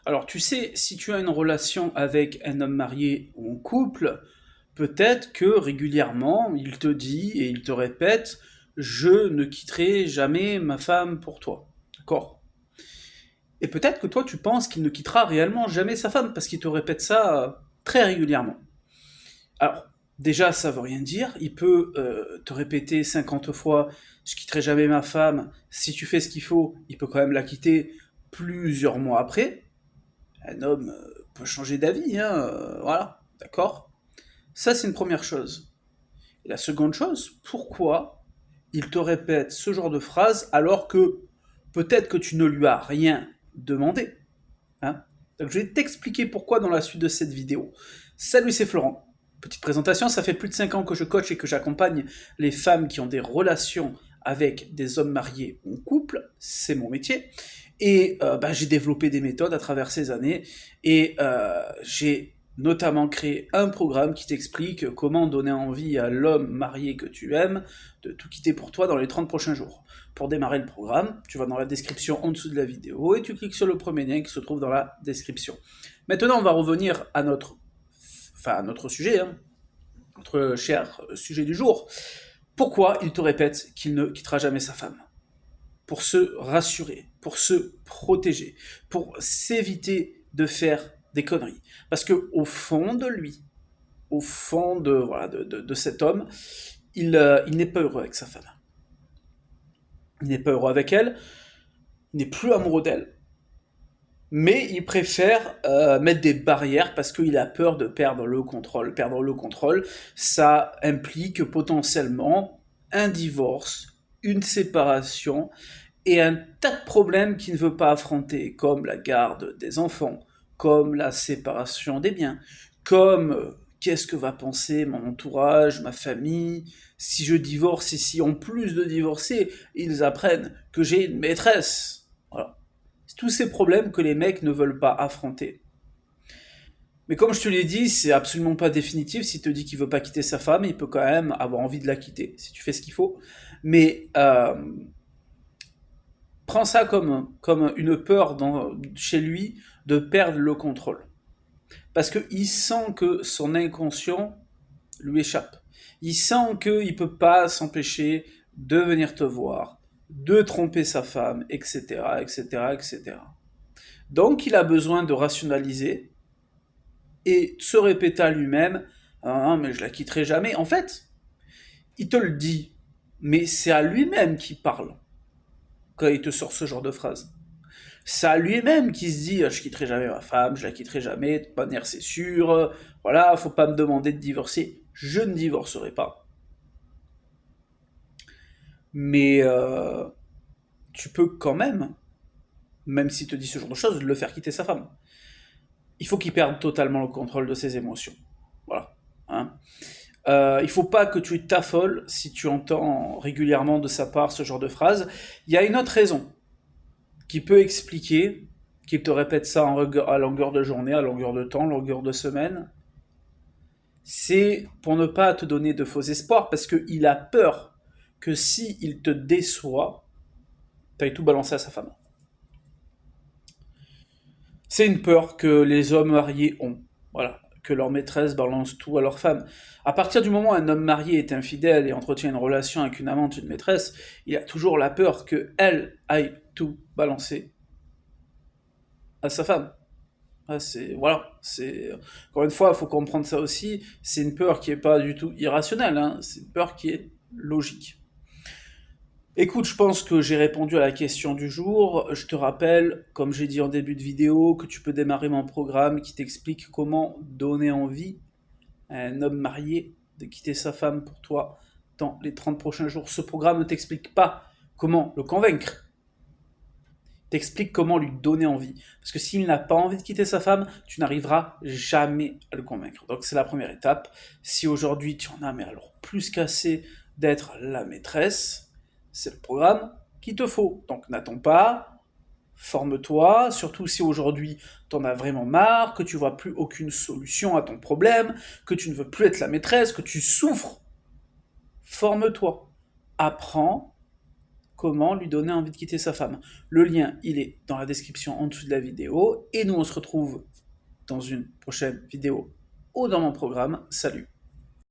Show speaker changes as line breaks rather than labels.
Alors, tu sais, si tu as une relation avec un homme marié ou en couple, peut-être que régulièrement, il te dit et il te répète, je ne quitterai jamais ma femme pour toi. D'accord? Et peut-être que toi, tu penses qu'il ne quittera réellement jamais sa femme, parce qu'il te répète ça très régulièrement. Alors, déjà, ça veut rien dire. Il peut te répéter 50 fois, je quitterai jamais ma femme. Si tu fais ce qu'il faut, il peut quand même la quitter plusieurs mois après. Un homme peut changer d'avis, hein, voilà, d'accord? Ça, c'est une première chose. Et la seconde chose, pourquoi il te répète ce genre de phrase alors que peut-être que tu ne lui as rien demandé, hein? Donc je vais t'expliquer pourquoi dans la suite de cette vidéo. Salut, c'est Florent. Petite présentation, ça fait plus de 5 ans que je coach et que j'accompagne les femmes qui ont des relations avec des hommes mariés ou en couple, c'est mon métier. Et j'ai développé des méthodes à travers ces années et j'ai notamment créé un programme qui t'explique comment donner envie à l'homme marié que tu aimes de tout quitter pour toi dans les 30 prochains jours. Pour démarrer le programme, tu vas dans la description en dessous de la vidéo et tu cliques sur le premier lien qui se trouve dans la description. Maintenant, on va revenir à notre sujet, hein, notre cher sujet du jour. Pourquoi il te répète qu'il ne quittera jamais sa femme? Pour se rassurer, pour se protéger, pour s'éviter de faire des conneries. Parce que au fond de lui, au fond de, voilà, de cet homme, il n'est pas heureux avec sa femme. Il n'est pas heureux avec elle, il n'est plus amoureux d'elle, mais il préfère mettre des barrières parce qu'il a peur de perdre le contrôle. Perdre le contrôle, ça implique potentiellement un divorce, une séparation, et un tas de problèmes qu'il ne veut pas affronter, comme la garde des enfants, comme la séparation des biens, comme qu'est-ce que va penser mon entourage, ma famille, si je divorce et si en plus de divorcer, ils apprennent que j'ai une maîtresse. Voilà. C'est tous ces problèmes que les mecs ne veulent pas affronter. Mais comme je te l'ai dit, c'est absolument pas définitif. S'il te dit qu'il veut pas quitter sa femme, il peut quand même avoir envie de la quitter, si tu fais ce qu'il faut. Mais prends ça comme une peur chez lui de perdre le contrôle. Parce qu'il sent que son inconscient lui échappe. Il sent qu'il ne peut pas s'empêcher de venir te voir, de tromper sa femme, etc., etc., etc. Donc il a besoin de rationaliser et de se répéter à lui-même, ah, mais je la quitterai jamais. En fait, il te le dit, mais c'est à lui-même qu'il parle quand il te sort ce genre de phrase. C'est à lui-même qui se dit je quitterai jamais ma femme, je la quitterai jamais, de toute manière c'est sûr, voilà, faut pas me demander de divorcer, je ne divorcerai pas. Mais tu peux quand même s'il te dit ce genre de choses, le faire quitter sa femme. Il faut qu'il perde totalement le contrôle de ses émotions. Voilà. Hein. Il faut pas que tu t'affoles si tu entends régulièrement de sa part ce genre de phrase. Il y a une autre raison qui peut expliquer qu'il te répète ça à longueur de journée, à longueur de temps, à longueur de semaine, c'est pour ne pas te donner de faux espoirs, parce qu'il a peur que si il te déçoit, tu ailles tout balancer à sa femme. C'est une peur que les hommes mariés ont. Voilà, que leur maîtresse balance tout à leur femme. À partir du moment où un homme marié est infidèle et entretient une relation avec une amante, une maîtresse, il a toujours la peur que elle aille tout balancer à sa femme. Ah, c'est encore une fois, il faut comprendre ça aussi. C'est une peur qui est pas du tout irrationnelle, hein, c'est une peur qui est logique. Écoute, je pense que j'ai répondu à la question du jour. Je te rappelle, comme j'ai dit en début de vidéo, que tu peux démarrer mon programme qui t'explique comment donner envie à un homme marié de quitter sa femme pour toi dans les 30 prochains jours. Ce programme ne t'explique pas comment le convaincre, t'explique comment lui donner envie. Parce que s'il n'a pas envie de quitter sa femme, tu n'arriveras jamais à le convaincre. Donc c'est la première étape. Si aujourd'hui tu en as, mais alors plus qu'assez d'être la maîtresse, c'est le programme qu'il te faut. Donc n'attends pas, forme-toi, surtout si aujourd'hui t'en as vraiment marre, que tu vois plus aucune solution à ton problème, que tu ne veux plus être la maîtresse, que tu souffres. Forme-toi. Apprends comment lui donner envie de quitter sa femme. Le lien, il est dans la description en dessous de la vidéo, et nous on se retrouve dans une prochaine vidéo ou dans mon programme. Salut!